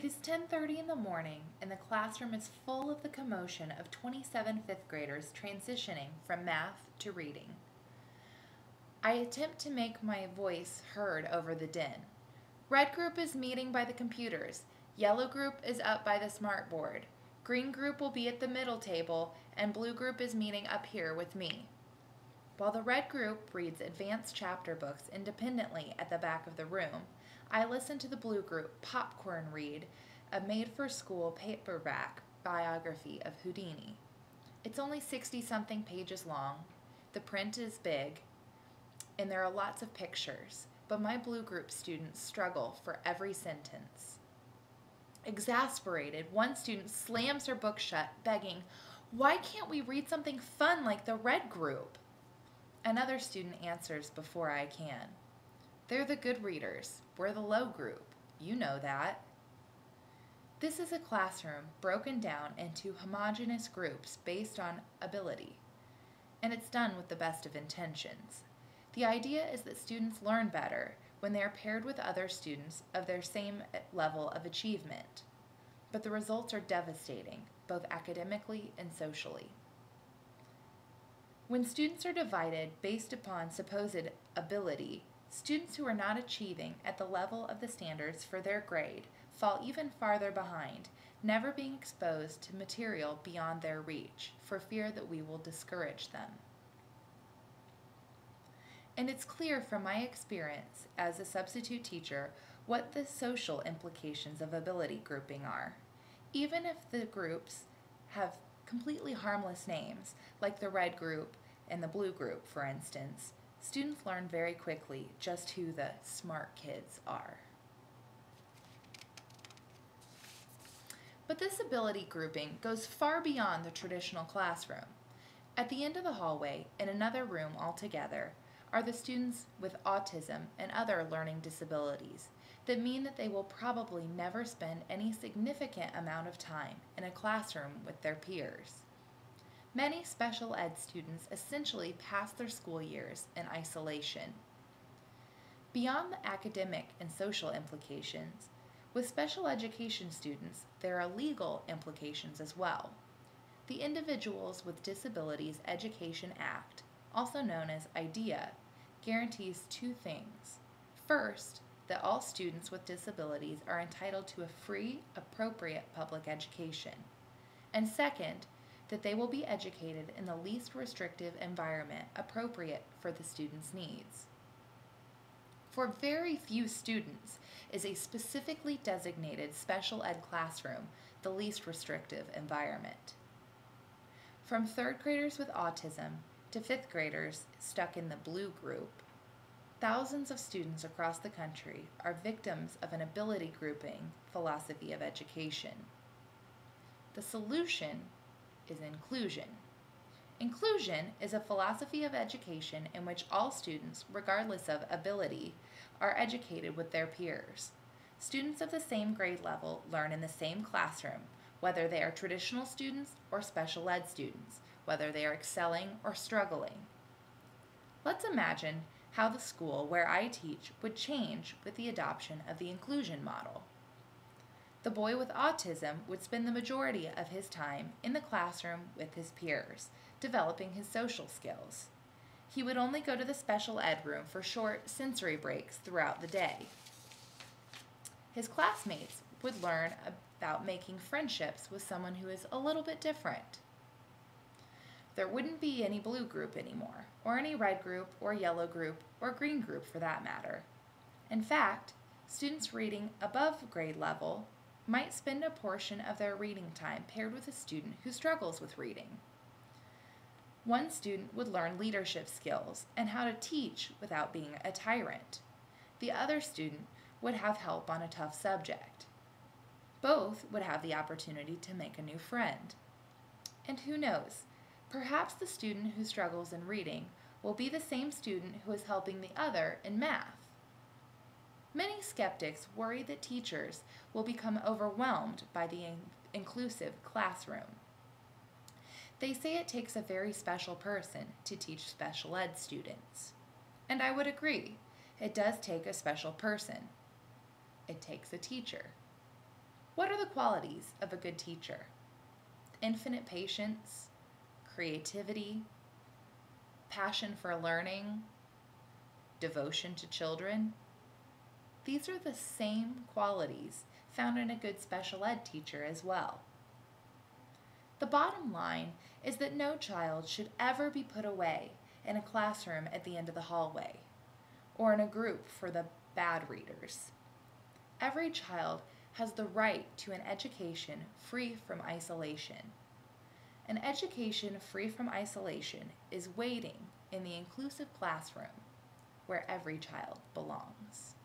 It is 10:30 in the morning, and the classroom is full of the commotion of 27 fifth graders transitioning from math to reading. I attempt to make my voice heard over the din. Red group is meeting by the computers. Yellow group is up by the smartboard. Green group will be at the middle table, and blue group is meeting up here with me. While the red group reads advanced chapter books independently at the back of the room, I listen to the blue group popcorn read a made-for-school paperback biography of Houdini. It's only 60-something pages long. The print is big, and there are lots of pictures, but my blue group students struggle for every sentence. Exasperated, one student slams her book shut, begging, "Why can't we read something fun like the red group?" Another student answers before I can. "They're the good readers. We're the low group. You know that." This is a classroom broken down into homogeneous groups based on ability, and it's done with the best of intentions. The idea is that students learn better when they are paired with other students of their same level of achievement, but the results are devastating, both academically and socially. When students are divided based upon supposed ability, students who are not achieving at the level of the standards for their grade fall even farther behind, never being exposed to material beyond their reach for fear that we will discourage them. And it's clear from my experience as a substitute teacher what the social implications of ability grouping are. Even if the groups have completely harmless names, like the red group and the blue group, for instance, students learn very quickly just who the smart kids are. But this ability grouping goes far beyond the traditional classroom. At the end of the hallway, in another room altogether, are the students with autism and other learning disabilities that mean that they will probably never spend any significant amount of time in a classroom with their peers. Many special ed students essentially pass their school years in isolation. Beyond the academic and social implications, with special education students, there are legal implications as well. The Individuals with Disabilities Education Act, also known as IDEA, guarantees two things. First, that all students with disabilities are entitled to a free, appropriate public education. And second, that they will be educated in the least restrictive environment appropriate for the student's needs. For very few students is a specifically designated special ed classroom the least restrictive environment. From third graders with autism to fifth graders stuck in the blue group, thousands of students across the country are victims of an ability grouping philosophy of education. The solution is inclusion. Inclusion is a philosophy of education in which all students, regardless of ability, are educated with their peers. Students of the same grade level learn in the same classroom, whether they are traditional students or special ed students, whether they are excelling or struggling. Let's imagine how the school where I teach would change with the adoption of the inclusion model. The boy with autism would spend the majority of his time in the classroom with his peers, developing his social skills. He would only go to the special ed room for short sensory breaks throughout the day. His classmates would learn about making friendships with someone who is a little bit different. There wouldn't be any blue group anymore, or any red group, or yellow group, or green group for that matter. In fact, students reading above grade level might spend a portion of their reading time paired with a student who struggles with reading. One student would learn leadership skills and how to teach without being a tyrant. The other student would have help on a tough subject. Both would have the opportunity to make a new friend. And who knows, perhaps the student who struggles in reading will be the same student who is helping the other in math. Many skeptics worry that teachers will become overwhelmed by the inclusive classroom. They say it takes a very special person to teach special ed students. And I would agree, it does take a special person. It takes a teacher. What are the qualities of a good teacher? Infinite patience, creativity, passion for learning, devotion to children. These are the same qualities found in a good special ed teacher as well. The bottom line is that no child should ever be put away in a classroom at the end of the hallway, or in a group for the bad readers. Every child has the right to an education free from isolation. An education free from isolation is waiting in the inclusive classroom where every child belongs.